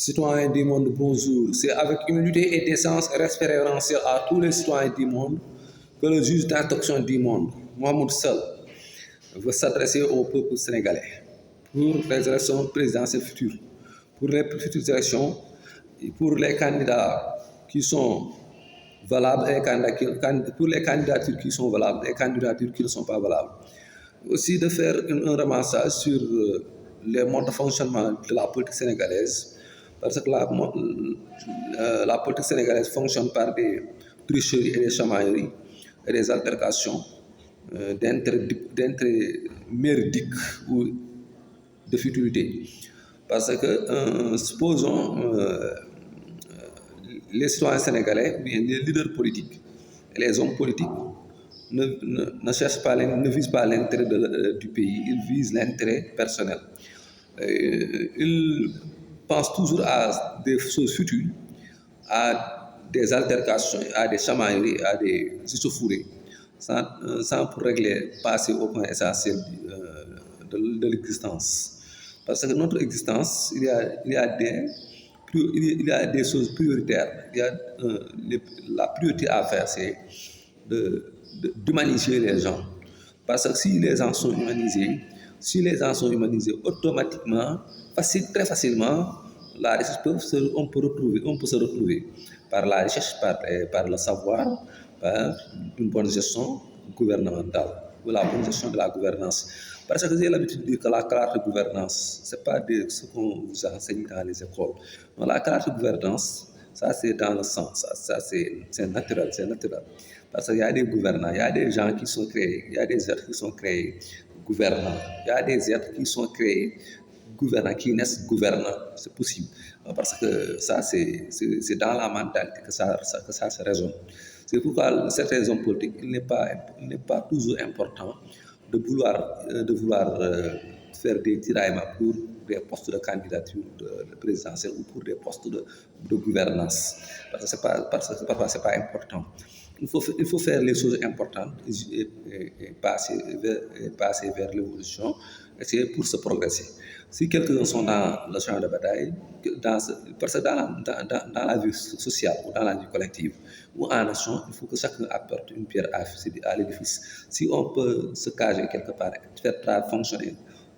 Citoyens du monde, bonjour. C'est avec humilité et décence référentielle à tous les citoyens du monde que le juge d'instruction du monde, Mohamed Sall, veut s'adresser au peuple sénégalais pour les élections présidentielles futures, pour les futures élections, et pour les candidats qui sont valables et pour les candidatures qui sont valables et les candidatures qui ne sont pas valables. Aussi de faire un ramassage sur les modes de fonctionnement de la politique sénégalaise, parce que la politique sénégalaise fonctionne par des tricheries et des chamailleries et des altercations d'intérêt méridique ou de futilité. Parce que, supposons, les citoyens sénégalais, ou bien les leaders politiques et les hommes politiques ne cherchent pas, ne visent pas l'intérêt du pays, ils visent l'intérêt personnel. Ils pensent toujours à des choses futiles, à des altercations, à des chamailleries, à des échauffourées, sans pour régler, passer au point essentiel de l'existence. Parce que notre existence, il y a des choses prioritaires. La priorité à faire, c'est d'humaniser les gens. Parce que si les gens sont humanisés, automatiquement, très facilement, la richesse on peut se retrouver par la recherche, par le savoir, par une bonne gestion gouvernementale, ou la bonne gestion de la gouvernance. Parce que j'ai l'habitude de dire que la carte de gouvernance, ce n'est pas ce qu'on vous enseigne dans les écoles. Non, la carte de gouvernance, ça c'est dans le sang, ça c'est naturel, c'est naturel. Parce qu'il y a des gouvernants, il y a des gens qui sont créés, il y a des êtres qui sont créés gouvernants, il y a des êtres qui sont créés gouvernants, qui naissent gouvernants, c'est possible. Parce que ça, c'est dans la mentalité que ça se raisonne. C'est pourquoi certains hommes politiques, il n'est pas toujours important de vouloir faire des tiraillements pour des postes de candidature de présidentielle ou pour des postes de gouvernance. Parce que parfois, ce n'est pas important. Il faut faire les choses importantes et passer vers l'évolution, et c'est pour se progresser. Si quelques-uns sont dans le champ de bataille, parce que dans la vie sociale ou dans la vie collective ou en nation, il faut que chacun apporte une pierre à l'édifice. Si on peut se cacher quelque part, faire fonctionner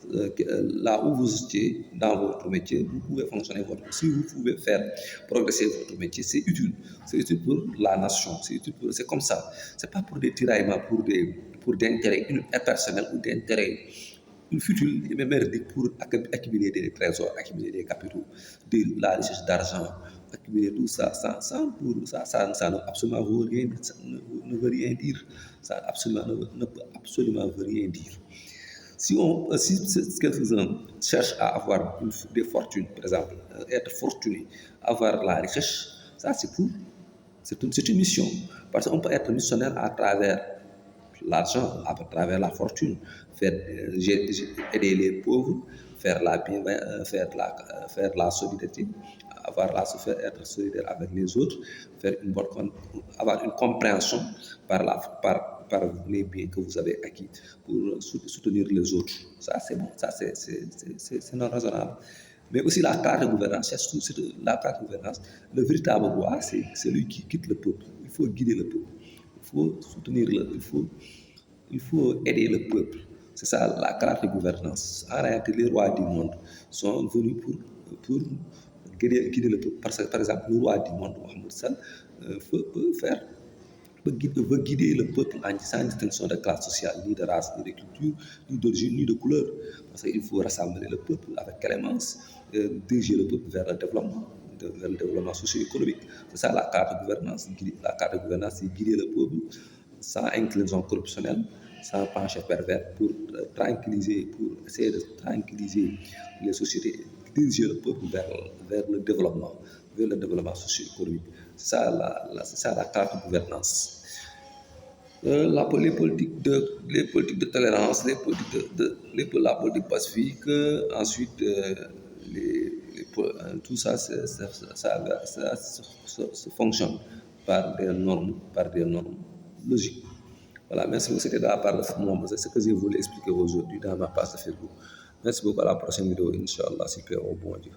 là où vous étiez dans votre métier, vous pouvez fonctionner si vous pouvez faire progresser votre métier, c'est utile. C'est utile pour la nation. C'est comme ça. C'est pas pour des tiraillements, pour d'intérêts impersonnels ou d'intérêts futile et même pour accumuler des trésors, accumuler des capitaux, de la recherche d'argent, accumuler tout ça, ça ne absolument rien, ne veut rien dire. Ça ne peut absolument rien dire. Si quelques-uns cherchent à avoir des fortunes, par exemple, être fortuné, avoir la richesse, ça c'est une mission. Parce qu'on peut être missionnaire à travers l'argent, à travers la fortune, aider les pauvres, faire la solidarité, être solidaire avec les autres, avoir une compréhension par les biens que vous avez acquis pour soutenir les autres. Ça, c'est bon, ça, c'est non raisonnable. Mais aussi la carte de gouvernance, le véritable roi, c'est celui qui quitte le peuple. Il faut guider le peuple. Il faut soutenir il faut aider le peuple. C'est ça la carte de gouvernance. En réalité, les rois du monde sont venus pour guider le peuple. Parce que, par exemple, le roi du monde, Mohamed Sall, veut guider le peuple sans distinction de classe sociale, ni de race, ni de culture, ni d'origine, ni de couleur. Parce qu'il faut rassembler le peuple avec clémence, diriger le peuple vers le développement socio-économique. C'est ça la carte de gouvernance. La carte de gouvernance, c'est guider le peuple sans inclinaison corruptionnelle, sans pencher pervers, pour essayer de tranquilliser les sociétés, diriger le peuple vers le développement socio-économique. C'est ça la carte de gouvernance. Les politiques de tolérance, la politique pacifique, ensuite tout ça, ça fonctionne par des normes logiques. Voilà, merci beaucoup. C'était de la part de moi. C'est ce que je voulais expliquer aujourd'hui dans ma page de Facebook. Merci beaucoup. À la prochaine vidéo, Inch'Allah, si Père au bon Dieu.